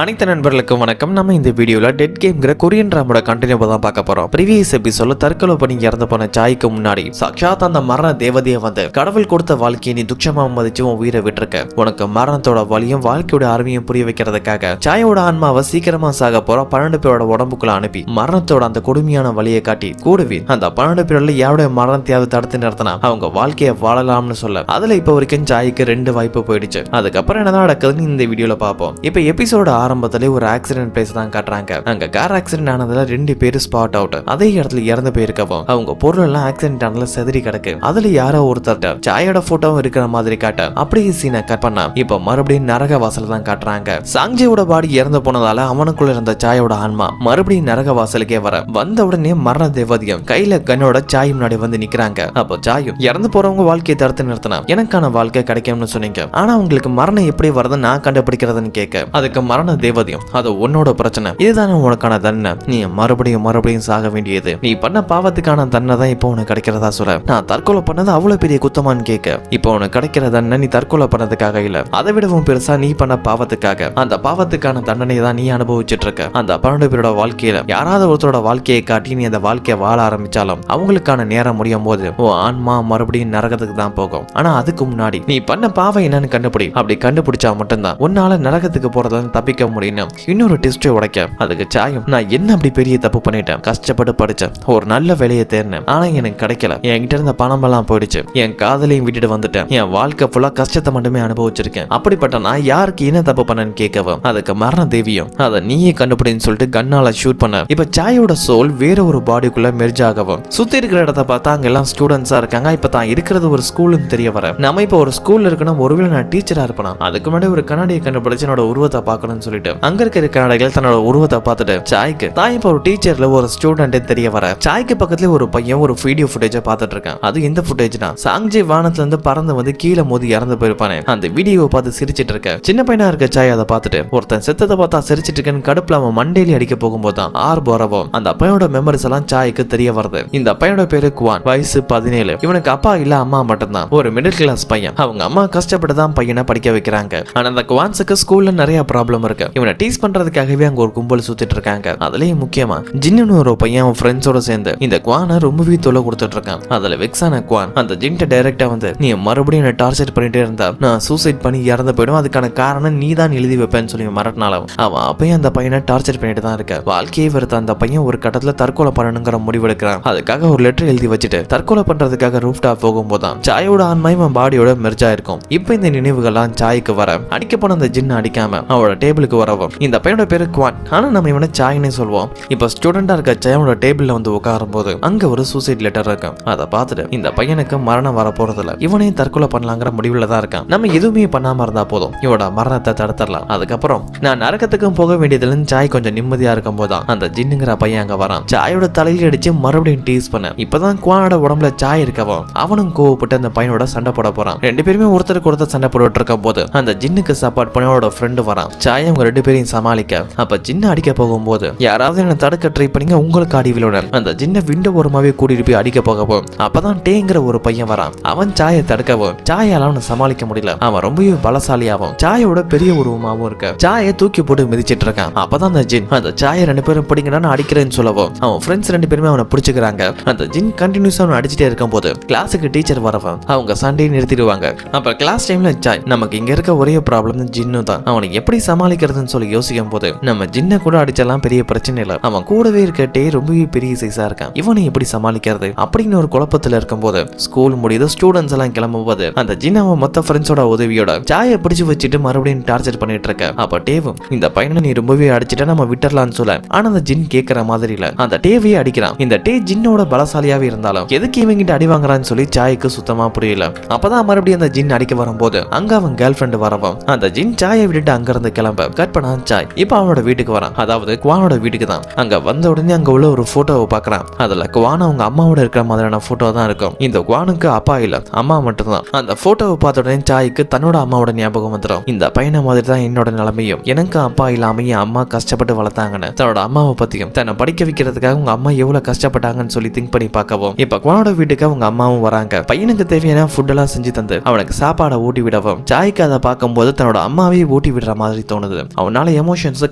அனைத்து நண்பர்களுக்கும் வணக்கம். நம்ம இந்த வீடியோல டெட் கேம்ங்கிற கொரியன் டிராமாவோட கண்டினியூ தான் பார்க்க போறோம். ப்ரீவியஸ் எபிசோட்ல தற்கொலை பண்ணி இறந்து போன சாய்க்கு முன்னாடி சாட்சாத் அந்த மரண தேவதையை வந்து கடவுள் கொடுத்த வாழ்க்கையை நீ துச்சமா மதிச்சு உன் உயிரை விட்டுருக்க. உனக்கு மரணத்தோட வலியும் வாழ்க்கையோட அருமையும் புரிய வைக்கிறதுக்காக சாயோட ஆன்மாவை சீக்கிரமா சாக போற 12 பேரோட உடம்புக்குள்ள அனுப்பி மரணத்தோட அந்த கொடுமையான வலியை காட்டி கூடவே அந்த 12 பேர்ல யாருடைய மரணத்தையாவது தடுத்து நிறுத்தினா அவங்க வாழ்க்கையை வாழலாம்னு சொல்ல அதுல இப்ப வரைக்கும் சாய்க்கு 2 வாய்ப்பு போயிடுச்சு. அதுக்கப்புறம் என்னதான் நடக்குதுன்னு இந்த வீடியோல பார்ப்போம். இப்ப எபிசோட ஆரம்பத்திலே ஒரு ஆக்சிடென்ட் பிளேஸ் தான் காட்டுறாங்க. அங்க கார் ஆக்சிடென்ட் ஆனதுல 2 பேர் ஸ்பாட் அவுட். அதே இடத்துல இறந்து போயிருக்கவும் அவங்க பொருள் எல்லாம் ஆக்சிடென்ட் ஆனதுல செதறி கிடக்கு. அதுல யாரோ ஒருத்தர் சாயோட போட்டோவும் இருக்கிற மாதிரி காட்ட அப்படியே சீனை கட் பண்ணா இப்ப மறுபடியும் நரக வாசல் தான் காட்டுறாங்க. சாங்ஜியோட பாடி இறந்து போனதால அவனுக்குள்ள இருந்த சாயோட ஆன்மா மறுபடியும் நரக வாசலுக்கே வந்த உடனே மரண தேவதையும் கையில கண்ணோட சாய் முன்னாடி வந்து நிக்கிறாங்க. அப்போ சாயும் இறந்து போறவங்க வாழ்க்கையை தடுத்து நிறுத்தினா எனக்கான வாழ்க்கை கிடைக்கும்னு சொன்னீங்க. ஆனா உங்களுக்கு மரணம் எப்படி வருது நான் கண்டுபிடிக்கிறதுன்னு கேட்க அதுக்கு மரண தேவதையும் அது உன்னோட பிரச்சனை, இதுதானே உனக்கான தண்டனை, நீ மறுபடியும் சாக வேண்டியது, நீ பண்ண பாவத்துக்கான தண்டனை தான் இப்போ உனக்கு கிடைக்கிறதா சொல்ல. நான் தற்கொலை பண்ணது அவ்வளவு பெரிய குத்தமான்னு கேட்க இப்போ உனக்கு கிடைக்கிற தண்டனை நீ தற்கொலை பண்ணதுக்காக இல்ல, அதை விடவும் பெருசா நீ பண்ண பாவத்துக்காக, அந்த பாவத்துக்கான தண்டனை தான் நீ அனுபவிச்சுட்டு இருக்க. அந்த 12 பேரோட வாழ்க்கையில யாராவது ஒருத்தரோட வாழ்க்கையை காட்டி நீ அந்த வாழ்க்கையை வாழ ஆரம்பிச்சாலும் அவங்களுக்கான நேரம் முடியும் போது உன் ஆன்மா மறுபடியும் நரகத்துக்கு தான் போகும். ஆனா அதுக்கு முன்னாடி நீ பண்ண பாவம் என்னன்னு கண்டுபிடி. அப்படி கண்டுபிடிச்சா மட்டும்தான் உன்னால நரகத்துக்கு போறதுல தப்பிக்க முடியும். இன்னொரு டெஸ்ட் உடைக்க அதுக்கு சாயும் நான் என்ன அப்படி பெரிய தப்பு பண்ணிட்டேன், கஷ்டப்பட்டு படிச்சேன், ஒரு நல்ல வேலையை தேர்னேன், ஆனா எனக்கு கிடைக்கல, என்கிட்ட இருந்த பணம் எல்லாம் போயிடுச்சு, என் காதலையும் விட்டுட்டு வந்துட்டேன், என் வாழ்க்கை ஃபுல்லா கஷ்டத்தை மட்டுமே அனுபவிச்சிருக்கேன், அப்படிப்பட்ட நான் யாருக்கு என்ன தப்பு பண்ணேன்னு கேட்கவும் அதுக்கு மரண தேவியும் அதை நீயே கண்டுபிடின்னு சொல்லிட்டு கண்ணால ஷூட் பண்ண இப்ப சாயோட சோல் வேற ஒரு பாடிக்குள்ள மெர்ஜ் ஆகவும் சுத்தி இருக்கிற இடத்த பார்த்தா அங்க எல்லாம் ஸ்டூடெண்ட்ஸா இருக்காங்க. இப்ப தான் இருக்கிறது ஒரு ஸ்கூல்னு தெரிய வர நம்ம இப்ப ஒரு ஸ்கூல்ல இருக்கணும், ஒருவேளை நான் டீச்சரா இருப்பேன், அதுக்கு முன்னாடி ஒரு கண்ணாடியை கண்டுபிடிச்சு என்னோட உருவத்தை பார்க்கணும்னு சொல்லிட்டு அங்க இருக்கிற கண்ணாடிகள் தன்னோட உருவத்தை பார்த்துட்டு சாய்க்கு தான் இப்ப ஒரு டீச்சர்ல ஒரு ஸ்டூடெண்ட் தெரிய வர சாய்க்கு பக்கத்துல ஒரு பையன் ஒரு வீடியோ ஃபுட்டேஜ் பார்த்துட்டு இருக்கான். அது எந்த ஃபுட்டேஜ்னா சாங்ஜி வானத்துல இருந்து பறந்து வந்து கீழே மோதி இறந்து போயிருப்பானே அந்த வீடியோவை பார்த்து சிரிச்சிட்டு இருக்க சின்ன பையனா இருக்க சாய் அதை பார்த்துட்டு ஒருத்தன் செத்ததை பார்த்தா சிரிச்சிட்டு இருக்கேன்னு கடுப்புல அவன் மண்டையில அடிக்க போகும்போது தான் போறவும் அந்த பையனோட மெமரிஸ் எல்லாம் சாய்க்கு தெரிய வருது. இந்த பையனோட பேரு குவான், வயசு 17. இவனுக்கு அப்பா இல்ல அம்மா மட்டும்தான், ஒரு மிடில் கிளாஸ் பையன். அவங்க அம்மா கஷ்டப்பட்டு தான் பையனை படிக்க வைக்கிறாங்க. ஆனா அந்த குவான்ஸுக்கு ஸ்கூல்ல நிறைய ப்ராப்ளம் இருக்கு. இவனை டீஸ் பண்றதுக்காகவே அங்க ஒரு கும்பல் சுத்திட்டு இருக்காங்க. அதுலயும் முக்கியமா ஜின்னு ஒரு பையன் அவன் ஃப்ரெண்ட்ஸோட சேர்ந்து இந்த குவானை ரொம்பவே தொல்லை கொடுத்துட்டு இருக்கான். அதுல வெக்ஸான குவான் அந்த ஜின்ட்ட டைரக்டா வந்து நீ மறுபடியும் என்ன டார்ச்சர் பண்ணிட்டே இருந்தா நான் சூசைட் பண்ணி இறந்து போயிடும், அதுக்கான காரணம் நீ தான் எழுதி வைப்பேன்னு சொல்லி மிரட்டினாலும் அவன் அப்பயும் அந்த பையனை டார்ச்சர் பண்ணிட்டு தான் இருக்க. வாழ்க்கையை வெறுத்த அந்த பையன் ஒரு கட்டத்துல தற்கொலை பண்ணணுங்கிற முடிவெடுக்கிறான். அதுக்காக ஒரு லெட்டர் எழுதி வச்சுட்டு தற்கொலை பண்றதுக்காக ரூஃப் டாப் போகும்போது சாயோட ஆன்மாயும் பாடியோட மெர்ஜா இருக்கும். இப்ப இந்த நினைவுகள்லாம் சாய்க்கு வர அடிக்க போன அந்த ஜின் அடிக்காம அவனோட டேபிளுக்கு வரவும் இந்த பையனோட பேரு குவான், ஆனா நம்ம இவனை சாய்னே சொல்லுவோம். இப்ப ஸ்டூடெண்டா இருக்க சாயோட டேபிள்ல வந்து உட்காரும் போது அங்க ஒரு சூசைட் லெட்டர் இருக்கும். அதை பார்த்துட்டு இந்த பையனுக்கு மரணம் வர போறதுல இவனையும் தற்கொலை பண்ணலாங்கிற முடிவுல தான் இருக்கான். நம்ம எதுவுமே பண்ணாம இருந்தா போதும், இவனோட மரணத்தை தடுத்துடலாம். அதுக்கப்புறம் நான் நரகத்துக்கும் போக வேண்டியதுலன்னு சாய் கொஞ்சம் நிம்மதியா இருக்கும் போதுதான் அந்த ஜின்னுங்கிற பையன் அங்க வரான். சாயோட தலையில அடிச்சு மறுபடியும் டீஸ் பண்ண இப்பதான் குவானோட உடம்புல சாய் இருக்கவும் அவனும் கோவப்பட்டு அந்த பையனோட சண்டை போட போறான். 2 பேருமே ஒருத்தருக்கு ஒருத்தர் சண்டை போட்டு இருக்கும் போது அந்த ஜின்னுக்கு சப்போர்ட் பண்ணோட ஃப்ரெண்டு வரான். சாய் அவங்க 2 பேரையும் சமாளிக்க அப்ப ஜின்ன அடிக்க போகும்போது யாராவது என்ன தடுக்க ட்ரை பண்ணீங்க, உங்களுக்கு அடி விழுடன் அந்த ஜின்ன விண்டோ ஓரமாவே கூட்டிட்டு போய் அடிக்க போகவும் அப்பதான் டேங்கிற ஒரு பையன் வரான். அவன் சாயை தடுக்கவும் சாயால அவனை சமாளிக்க முடியல. அவன் ரொம்பவே பலசாலியாவும் சாயோட பெரிய உருவமாவும் இருக்க சாயை தூக்கி போட்டு மிதிச்சிட்டு இருக்கான். அப்பதான் அந்த ஜின் அந்த சாயை 2 பேரும் பிடிங்கன்னு அடிக்கிறேன்னு சொல்லவும் அவன் ஃப்ரெண்ட்ஸ் 2 பேருமே அவனை பிடிச்சுக்கிறாங்க. அந்த ஜின் கண்டினியூஸா அவனை அடிச்சுட்டே இருக்கும் போது கிளாஸுக்கு டீச்சர் வரவும் அவங்க சண்டையை நிறுத்திடுவாங்க. அப்ப கிளாஸ் டைம்ல சாய் நமக்கு இங்க இருக்க ஒரே ப்ராப்ளம் ஜின்னு தான், அவனை எப்படி சமாளிக்கிறதுன்னு சொல்லி யோசிக்கும் போது நம்ம ஜின்ன கூட அடிச்சலாம் பெரிய பிரச்சனை இல்ல, அவன் கூடவே இருக்கட்டே ரொம்பவே பெரிய சைஸா இருக்கான், இவனை எப்படி சமாளிக்கிறது அப்படின்னு ஒரு குழப்பத்துல இருக்கும்போது ஸ்கூல் முடியுது. ஸ்டூடெண்ட்ஸ் எல்லாம் கிளம்பும் போது அந்த ஜின் அவன் மொத்த ஃப்ரெண்ட்ஸோட உதவியோட சாயை பிடிச்சு வச்சுட்டு மறுபடியும் டார்ச்சர் பண்ணிட்டு இருக்க. அப்ப டேவும் இந்த பையனை நீ ரொம்பவே அடிச்சுட்டா நம்ம விட்டுறலாம்னு சொல்ல ஆனா அந்த ஜின் கேட்கற மாதிரி இல்ல, அந்த டேவையே அடிக்கிறான். இந்த டே ஜின்னோட பலசாலியாவே இருந்தாலும் எதுக்கு இவங்கிட்ட அடி வாங்குறான்னு சொல்லி சாய்க்கு சுத்தமா புரியல. அப்பதான் மறுபடியும் அந்த ஜின் அடிக்க வரும்போது அங்க அவன் கேர்ள் ஃப்ரெண்ட் வரவும் அந்த ஜின் சாயை விட்டுட்டு அங்க இருந்து கிளம்ப கட் பண்ணா சாய் இப்ப அவனோட வீட்டுக்கு வரான். அதாவது குவானோட வீட்டுக்கு தான். அங்க வந்த உடனே அங்க உள்ள ஒரு போட்டோவை பாக்குறான். அதுல குவான் அவங்க அம்மாவோட இருக்கிற மாதிரியான போட்டோ தான் இருக்கும். இந்த குவானுக்கு அப்பா இல்ல அம்மா மட்டும்தான். அந்த போட்டோவை பார்த்த உடனே சாய்க்கு தன்னோட அம்மாவோட ஞாபகம் வந்துடும். இந்த பையனை மாதிரி தான் என்னோட நிலைமையும், எனக்கு அப்பா இல்லாம என் அம்மா கஷ்டப்பட்டு வளர்த்தாங்கன்னு தன்னோட அம்மாவை பத்தியும் தன்னை படிக்க வைக்கிறதுக்காக உங்க அம்மா எவ்வளவு கஷ்டப்பட்டாங்கன்னு சொல்லி திங்க் பண்ணி பார்க்கவும் இப்ப குவானோட வீட்டுக்கு அவங்க அம்மாவும் வராங்க. பையனுக்கு தேவையான ஃபுட் எல்லாம் செஞ்சு தந்து அவனுக்கு சாப்பாடை ஊட்டி விடவும் சாய்க்கு அதை பார்க்கும்போது தன்னோட அம்மாவே ஊட்டி விடுற மாதிரி தோணுது. அவனால எமோஷன்ஸ்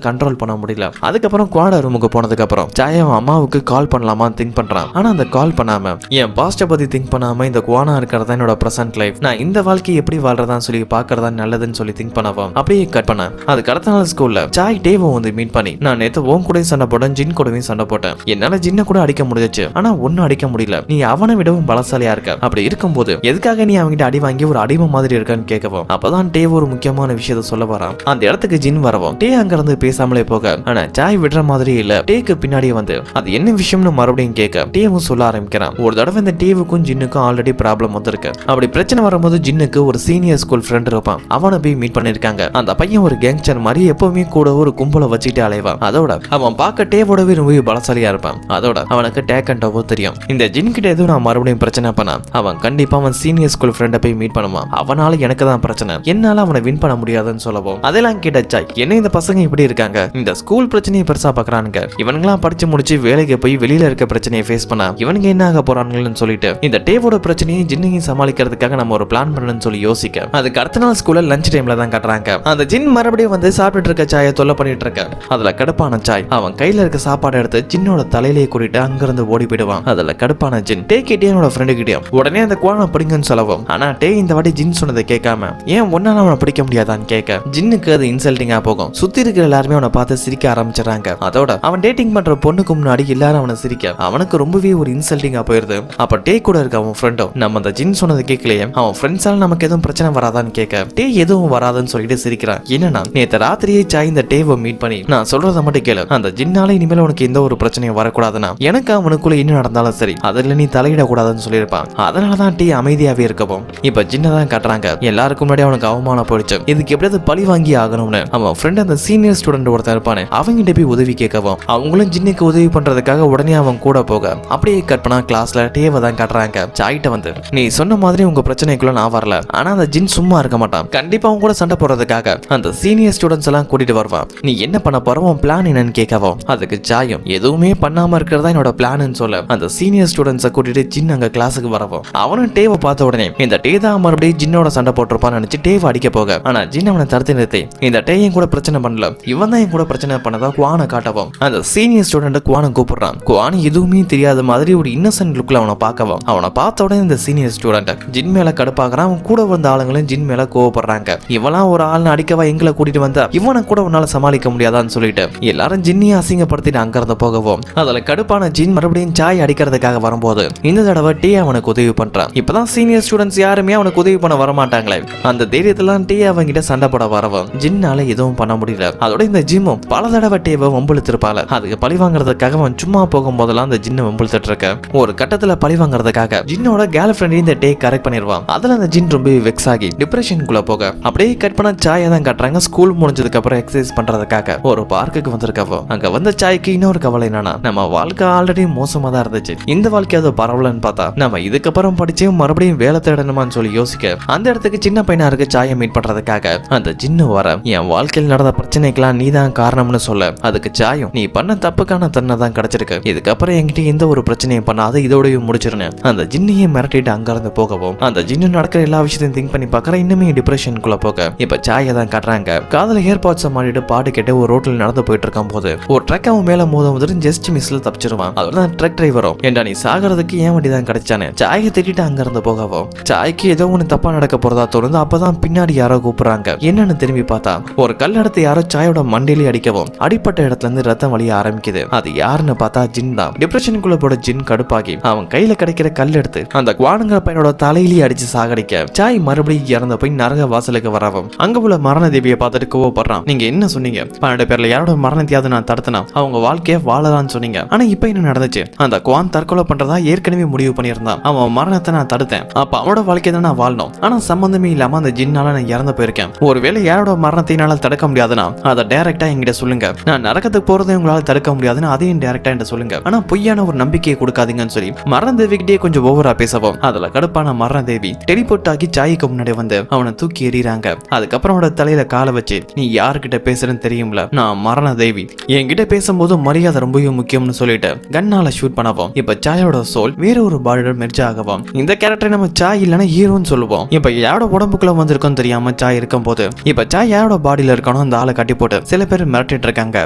கண்ட்ரோல் பண்ண முடியல. அதுக்கப்புறம் குவாட ரூமுக்கு போனதுக்கு அப்புறம் சாய் அவன் அம்மாவுக்கு கால் பண்ணலாமா திங்க் பண்றான். ஆனா அந்த கால் பண்ணாம என் பாஸ்ட பத்தி திங்க் பண்ணாம இந்த குவானா இருக்கிறதா என்னோட பிரசன்ட் லைஃப், நான் இந்த வாழ்க்கையை எப்படி வாழ்றதான்னு சொல்லி பாக்குறதா நல்லதுன்னு சொல்லி திங்க் பண்ணவும் அப்படியே கட் பண்ண. அதுக்கு அடுத்த நாள் ஸ்கூல்ல சாய் டேவை வந்து மீட் பண்ணி, நான் நேத்து உன் கூட சண்டை போட்டேன், ஜின் கூடவே சண்டை போட்டேன், என்னால ஜின்ன கூட அடிக்க முடிஞ்சிச்சு, ஆனா ஒன்னும் அடிக்க முடியல, நீ அவனை விடவும் பலசாலியா இருக்க, அப்படி இருக்கும்போது எதுக்காக நீ அவங்கிட்ட அடி வாங்கி ஒரு அடிமை மாதிரி இருக்கான்னு கேட்கவும் அப்பதான் டேவ் ஒரு முக்கியமான விஷயத்த சொல்ல வரான். அந்த இடத்துக்கு ஜின் வரவும் டே அங்க இருந்து பேசாமலே போக, ஆனா சாய் விடுற மாதிரி இல்ல, டேக்கு பின்னாடியே வந்து அது என்ன விஷயம்னு மறுபடியும் கேட்க டேவும் சொல்ல ஆரம்பிக்கிறான். ஒரு தடவை இந்த டேவுக்கும் ஜின்னுக்கும் ஆல்ரெடி ப்ராப்ளம் வந்திருக்கு. அப்படி பிரச்சனை வரும்போது ஜின்னுக்கு ஒரு சீனியர் ஸ்கூல் ஃப்ரெண்ட் இருப்பான், அவனை போய் மீட் பண்ணிருக்காங்க. அந்த பையன் ஒரு கேங்ஸ்டர் மாதிரி எப்பவுமே கூட ஒரு கும்பலை வச்சுட்டு அலைவான். அதோட அவன் பார்க்க டேவோடவே ரொம்ப பலசாலியா இருப்பான். அதோட அவனுக்கு டேக் அண்ட் டவோ தெரியும். இந்த ஜின் கிட்ட எதுவும் நான் மறுபடியும் பிரச்சனை பண்ண அவன் கண்டிப்பா அவன் சீனியர் ஸ்கூல் ஃப்ரெண்டை போய் மீட் பண்ணுவான். அவனால எனக்கு தான் பிரச்சனை, என்னால அவனை வின் பண்ண முடியாதுன்னு சொல்லவும் அதெல்லாம் கேட்டாச்சாய் என்ன இந்த பசங்க இப்படி இருக்காங்க, இந்த ஸ்கூல் பிரச்சனையை பெருசா பாக்குறானுங்க, இவனுங்களாம் படிச்சு முடிச்சு வேலைக்கு போய் வெளியில இருக்க பிரச்சனையை ஃபேஸ் பண்ண இவனுங்க என்ன ஆக போறானுங்கன்னு சொல்லிட்டு இந்த டேவோட பிரச்சனையை ஜின்னையும் சமாளிக்கிறதுக்காக நம்ம ஒரு பிளான் பண்ணணும்னு சொல்லி யோசிக்க, அதுக்கு அடுத்த நாள் ஸ்கூல்ல லஞ்ச் டைம்ல தான் கட்டுறாங்க. அந்த ஜின் மறுபடியும் வந்து சாப்பிட்டு இருக்க சாயை தொல்லை பண்ணிட்டு இருக்க. அதுல கடுப்பான சாய் அவன் கையில இருக்க சாப்பாடு எடுத்து ஜின்னோட தலையிலேயே கூட்டிட்டு அங்கிருந்து ஓடி போயிடுவான். அதுல கடுப்பான ஜின் டே கிட்டே என்னோட ஃப்ரெண்டு கிட்டயும் உடனே அந்த குவானை பிடிங்கன்னு சொல்லவும், ஆனா டே இந்த வாட்டி ஜின் சொன்னதை கேட்காம ஏன் ஒன்னால அவனை பிடிக்க முடியாதான்னு கேட்க ஜின்னுக்கு அது இன்சல்ட்டிங்கா போகும். சுத்தி இருக்கிற எல்லாருமே அவனை பார்த்து சிரிக்க ஆரம்பிச்சிடறாங்க. அதோட அவன் டேட்டிங் பண்ற பொண்ணுக்கு முன்னாடி எல்லாரும் அவனை சிரிக்க அவனுக்கு ரொம்பவே ஒரு இன்சல்ட்டிங்கா போயிருது. அப்ப டே கூட இருக்க அவன் ஃப்ரெண்டும் நம்ம அந்த ஜின் சொன்னது கேட்கலையே, அவன் ஃப்ரெண்ட்ஸால நமக்கு எதுவும் பிரச்சனை வராதான்னு கேட்க டே எதுவும் வராதுன்னு சொல்லிட்டு சிரிக்கிறான். என்னன்னா நேத்து ராத்திரியே சாய் இந்த டேவை மீட் பண்ணி நான் சொல்றதை மட்டும் கேளு, அந்த ஜின்னால இனிமேல் உனக்கு எந்த ஒரு பிரச்சனையும் வரக்கூடாதுன்னா எனக்கு அவனுக்குள்ள என்ன நடந்தாலும் சரி அதுல நீ தலையிடக்கூடாதுன்னு சொல்லியிருப்பான். அதனாலதான் டே அமைதியாவே இருக்கவும் இப்ப ஜின்னை தான் காட்டுறாங்க. எல்லாருக்கும் முன்னாடி அவனுக்கு அவமானம் போயிடுச்சு, இதுக்கு எப்படியாவது பழி வாங்கி ஆகணும்னு அவன் ஃப்ரெண்ட் அந்த சீனியர் ஸ்டூடெண்ட் ஒருத்தர் இருப்பானே அவங்கிட்ட போய் உதவி கேட்கவும் அவங்களும் ஜின்னுக்கு உதவி பண்றதுக்காக உடனே அவன் கூட போக அப்படியே கட் பண்ணா கிளாஸ்ல டேவை தான் காட்டுறாங்க. சாய்கிட்ட வந்து நீ சொன்ன மாதிரி உங்க பிரச்சனைக்குள்ள நான் வரல, ஆனா அந்த ஜின் சும்மா இருக்க மாட்டான், கண்டிப்பா அவங்க கூட சண்டை போடுறதுக்காக அந்த சீனியர் ஸ்டூடெண்ட்ஸ் எல்லாம் கூட்டிட்டு வருவான், நீ என்ன பண்ண போற உன் பிளான் என்னன்னு கேட்கவும் அதுக்கு சாயும் எதுவுமே பண்ணாம இருக்கிறதா என்னோட பிளான்னு சொல்ல அந்த சீனியர் ஸ்டூடெண்ட்ஸை கூட்டிட்டு ஜின் அங்க கிளாஸுக்கு வரவும் அவனும் டேவை பார்த்த உடனே இந்த டே தான் மறுபடியும் ஜின்னோட சண்டை போட்டிருப்பான்னு நினைச்சு டேவை அடிக்க போக, ஆனா ஜின் அவனை தடுத்து நிறுத்தி இந்த டேயும் கூட பிரச்சனை பண்ணல, இவன் தான் என் கூட பிரச்சனை பண்ணதா குவானை காட்டவும் அந்த சீனியர் ஸ்டூடெண்ட் குவானை கூப்பிடுறான். குவான் எதுவுமே தெரியாத மாதிரி ஒரு இன்னசென்ட் லுக்ல அவனை பார்க்கவும் அவனை பார்த்த உடனே இந்த சீனியர் ஸ்டூடெண்ட் ஜின் மேல கடுப்பாக்குறான். அவன் கூட வந்த ஆளுங்களும் ஜின் மேல கோவப்படுறாங்க. இவெல்லாம் ஒரு ஆள்னு அடிக்கவா எங்களை கூட்டிட்டு வந்தா இவனை கூட உன்னால சமாளிக்க முடியாதான்னு சொல்லிட்டு எல்லாரும் ஜின்னியை அசிங்கப்படுத்திட்டு அங்கிருந்து போகவும் அதுல கடுப்பான ஜின் மறுபடியும் சாய் அடிக்கிறதுக்காக வரும்போது இந்த தடவை டே அவனுக்கு உதவி பண்றான். இப்பதான் சீனியர் ஸ்டூடெண்ட்ஸ் யாருமே அவனுக்கு உதவி பண்ண வரமாட்டாங்களே, அந்த தைரியத்துல டே அவங்கிட்ட சண்டை போட வரவும் ஜின்னால எதுவும் பண்ண முடியல. அதோட இந்த ஜிம்மும் பல தடவை டேவை வம்புழுத்திருப்பால அதுக்கு பழி வாங்குறதுக்காக அவன் சும்மா போகும் போதெல்லாம் அந்த ஜின்னை வம்புழுத்துட்டு இருக்க. ஒரு கட்டத்துல பழி வாங்குறதுக்காக ஜின்னோட கேர்ள் ஃப்ரெண்டையும் இந்த டே கரெக்ட் பண்ணிடுவான். அதுல அந்த ஜின் ரொம்ப வெக்ஸ் ஆகி டிப்ரெஷனுக்குள்ள போக அப்படியே கட் பண்ண சாயை தான் காட்டுறாங்க. ஸ்கூல் முடிஞ்சதுக்கு அப்புறம் எக்ஸசைஸ் பண்றதுக்காக ஒரு பார்க்குக்கு வந்திருக்கவோ அங்க வந்த சாய்க்கு இன்னொரு கவலை என்னன்னா நம்ம வாழ்க்கை ஆல்ரெடி மோசமா தான் இருந்துச்சு, இந்த வாழ்க்கையாவது பரவலன்னு பார்த்தா நம்ம இதுக்கப்புறம் படிச்சே மறுபடியும் வேலை தேடணுமான்னு சொல்லி யோசிக்க அந்த இடத்துக்கு சின்ன பையனா இருக்க சாயை மீட் பண்றதுக்காக அந்த ஜின்னு வர என் வாழ்க்கையில் நடந்த பிரச்சனைக்கெல்லாம் நீ தான் காரணம்னு சொல்ல அதுக்கு சாயும் நீ பண்ண தப்புக்கான தன்னை தான் கிடைச்சிருக்கு, இதுக்கப்புறம் என்கிட்ட எந்த ஒரு பிரச்சனையும் பண்ணாத இதோடய முடிச்சிருன்னு அந்த ஜின்னையே மிரட்டிட்டு அங்க இருந்து போகவும் அந்த ஜின்னு நடக்கிற எல்லா விஷயத்தையும் திங்க் பண்ணி பாக்குற இன்னுமே டிப்ரெஷனுக்குள்ள போக இப்ப சாயை தான் காட்டுறாங்க. காதல ஏர்பாட்ஸை மாட்டிட்டு பாட்டு கேட்டு ஒரு ரோட்ல நடந்து போயிட்டு இருக்கும் போது ஒரு ட்ரக் அவன் மேல மோதும் ஜஸ்ட் மிஸ்ல தப்பிச்சிருவான். அதோட ட்ரக் டிரைவரும் ஏண்டா நீ சாகிறதுக்கு ஏன் வண்டி தான் கிடைச்சானே சாயை திட்டிட்டு அங்க இருந்து போகவும் சாய்க்கு ஏதோ ஒண்ணு தப்பா நடக்க போறதா தோணுது. அப்பதான் பின்னாடி யாரோ கூப்பிடுறாங்க. என்னன்னு திரும்பி பார்த்தா ஒரு கல் எடுத்து யாரோ சாயோட மண்டையிலே அடிக்கவும் அடிப்பட்ட இடத்துல இருந்து ரத்தம் வழிய ஆரம்பிக்குது. அது யாருன்னு பார்த்தா ஜின் தான். டிப்ரெஷனுக்குள்ள போட ஜின் கடுப்பாகி அவன் கையில கிடைக்கிற கல் எடுத்து அந்த குவானுங்கிற பையனோட தலையிலேயே அடிச்சு சாகடிக்க சாய் மறுபடியும் இறந்து போய் நரக வாசலுக்கு வரவும் அங்க உள்ள மரண தேவியை பார்த்துட்டு கோவப்படுறான். நீங்க என்ன சொன்னீங்க, 12 பேர்ல யாரோட மரணத்தையாவது நான் தடுத்தனா அவங்க வாழ்க்கைய வாழலான்னு சொன்னீங்க, ஆனா இப்ப என்ன நடந்துச்சு, அந்த குவான் தற்கொலை பண்றதா ஏற்கனவே முடிவு பண்ணியிருந்தான், அவன் மரணத்தை நான் தடுத்தேன், அப்ப அவனோட வாழ்க்கையை தான் நான் வாழணும், ஆனா சம்பந்தமே இல்லாம அந்த ஜின்னால நான் இறந்து போயிருக்கேன், ஒருவேளை யாரோட மரணத்தினால தடுக்க முடியாதுன்னா அதை டைரக்டா என்கிட்ட சொல்லுங்க, நான் நரகத்துக்கு போறதை உங்களால தடுக்க முடியாதுன்னு அதையும் டைரக்டா என்கிட்ட சொல்லுங்க, ஆனா பொய்யான ஒரு நம்பிக்கையை கொடுக்காதீங்கன்னு சொல்லி மரண தேவிக்கிட்டே கொஞ்சம் ஓவரா பேசவும் அதுல கடுப்பான மரண தேவி டெலிபோர்ட் ஆகி சாய்க்கு முன்னாடி வந்து அவனை தூக்கி எறிறாங்க. அதுக்கப்புறம் அவனோட தலையில காலை வச்சு நீ யாருக்கிட்ட பேசுறேன்னு தெரியும்ல, நான் மரண தேவி, என்கிட்ட பேசும்போது மரியாதை ரொம்பவும் முக்கியம்னு சொல்லிட்டு கண்ணால ஷூட் பண்ணவும் இப்ப சாயோட சோல் வேற ஒரு பாடியோட மெர்ஜ் ஆகவும் இந்த கேரக்டரை நம்ம சாய் இல்லைன்னா ஹீரோன்னு சொல்லுவோம். இப்ப யாரோட உடம்புக்குள்ள வந்திருக்கும் தெரியாம சாய் இருக்கும் போது இப்ப சாய் யாரோட பாடியில இருக்கானோ அந்த ஆளை கட்டி போட்டு சில பேர் மிரட்டிட்டு இருக்காங்க.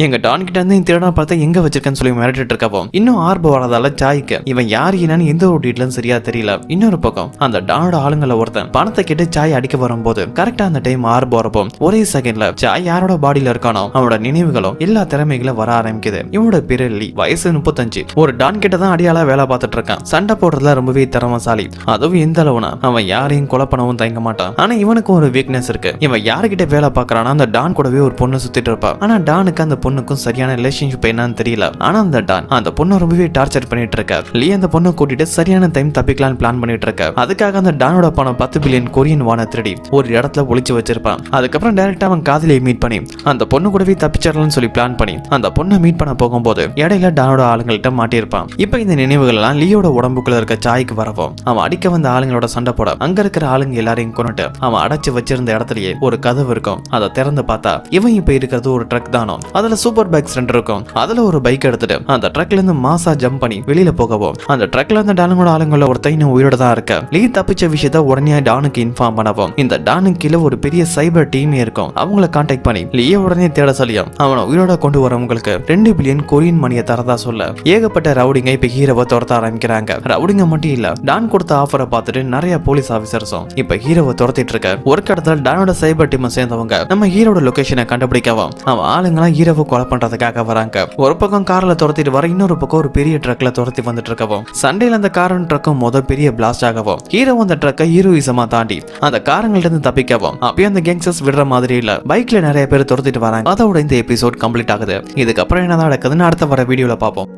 எங்க டான் கிட்ட இருந்து திருடா பார்த்து எங்க வச்சிருக்கேன்னு சொல்லி மிரட்டிட்டு இருக்கப்போ இன்னும் ஆர்போ வரதால சாய்க்கு இவன் யார் என்னன்னு எந்த ஒரு டீட்டெயிலும் சரியா தெரியல. இன்னொரு பக்கம் அந்த டானோட ஆளுங்களை ஒருத்தன் பணத்தை கேட்டு சாய் அடிக்க வரும்போது கரெக்டா அந்த டைம் ஆர்போ வரப்போ ஒரே செகண்ட்ல சாய் யாரோட பாடியில இருக்கானோ அவனோட நினைவுகளும் எல்லா திறமைகளும் வர ஆரம்பிக்குது. இவனோட பேரு லீ, வயசு 35. ஒரு டான் கிட்ட தான் அடியாளா வேலை பார்த்துட்டு இருக்கான். சண்டை போடுறதுல ரொம்பவே திறமசாலி. அதுவும் எந்த அளவுனா அவன் யாரையும் கொலை பண்ணவும் தயங்க மாட்டான். ஆனா இவனுக்கு ஒரு வீக்னஸ் இருக்கு. இவன் யாருகிட்ட வேலை பார்க்கறானா அந்த டான் கூடவே ஒரு பொண்ணு சுத்திட்டு இருப்பா. ஆனா டானுக்கு அந்த பொண்ணுக்கும் சரியான ரிலேஷன்ஷிப் என்னன்னு தெரியல. ஆனா அந்த டான் அந்த பொண்ணை ரொம்பவே டார்ச்சர் பண்ணிட்டு இருக்கார். லீ அந்த பொண்ணை கூட்டிட்டு சரியான டைம் தப்பிக்கலான்னு பிளான் பண்ணிட்டு இருக்கார். அதுக்காக அந்த டானோட பணம் 10 பில்லியன் கொரியன் வான திருடி ஒரு இடத்துல ஒளிச்சு வச்சிருப்பான். அதுக்கப்புறம் டைரக்டா அவன் காதலியை மீட் பண்ணி அந்த பொண்ணு கூடவே தப்பிச்சிடலாம்னு சொல்லி பிளான் பண்ணி அந்த பொண்ணை மீட் பண்ண போகும்போது இடையில டானோட ஆளுங்கள்ட்ட மாட்டியிருப்பான். இப்ப இந்த நினைவுகள் எல்லாம் லீயோட உடம்புக்குள்ள இருக்க சாய்க்கு வரவும் அவன் அடிக்க வந்த ஆளுங்களோட சண்டை போட அங்க இருக்கிற ஆளுங்க எல்லாரையும் கொண்டுட்டு அவன் அடைச்சு வச்சிருந்த இடத்துலயே ஒரு கதவு இருக்கும். அதை திறந்து பார்த்தா இவன் இப்ப இருக்கிறது ஒரு ட்ரக் தானோ. அதுல சூப்பர் பைக்ஸ் 2 இருக்கும். அதுல ஒரு பைக் எடுத்துட்டு அந்த ட்ரக்ல இருந்து மாசா ஜம்ப் பண்ணி வெளியில போகவும் அந்த ட்ரக்ல இருந்த டானுங்களோட ஆளுங்கள ஒருத்தன் இன்னும் உயிரோட தான் இருக்க. லீ தப்பிச்ச விஷயத்த உடனே டானுக்கு இன்ஃபார்ம் பண்ணவும் இந்த டானுக்கு கீழே ஒரு பெரிய சைபர் டீமே இருக்கும். அவங்கள கான்டாக்ட் பண்ணி லீய உடனே தேட சொல்லியும் அவனை உயிரோட கொண்டு வரவங்களுக்கு 2 பில்லியன் கொரியன் மணியை தரதா சொல்ல ஏகப்பட்ட ரவுடிங்க இப்ப ஹீரோவை துரத்த ஆரம்பிக்கிறாங்க. ரவுடிங்க மட்டும் இல்ல, டான் கொடுத்த ஆஃபரை பார்த்துட்டு நிறைய போலீஸ் ஆபீசர்ஸும் இப்ப ஹீரோவை துரத்திட்டு இருக்க. ஒரு கடத்துல டானோட சைபர் டீமை சேர்ந்தவங்க நம்ம ஹீரோட லொகேஷனை கண்டுபிடிக்கவும் அவன் ஆளுங்களாம் ஹீரோவை கொலை பண்றதுக்காக வராங்க. ஒரு பக்கம் கார்ல துரத்திட்டு வர, இன்னொரு பக்கம் ஒரு பெரிய ட்ரக்ல துரத்தி வந்துட்டு இருக்கவும் சண்டையில அந்த காரன் ட்ரக்கும் பெரிய பிளாஸ்ட் ஆகவும் ஹீரோ அந்த ட்ரக்கை ஹீரோயிசமா தாண்டி அந்த காரங்கள்ட்ட இருந்து தப்பிக்கவும் அப்பயும் அந்த கேங்ஸ்டர்ஸ் விடுற மாதிரி இல்ல, பைக்ல நிறைய பேர் துரத்திட்டு வராங்க. அதோட இந்த எபிசோட் கம்ப்ளீட் ஆகுது. இதுக்கப்புறம் என்ன நடக்குதுன்னு அடுத்த வர வீடியோல பார்ப்போம்.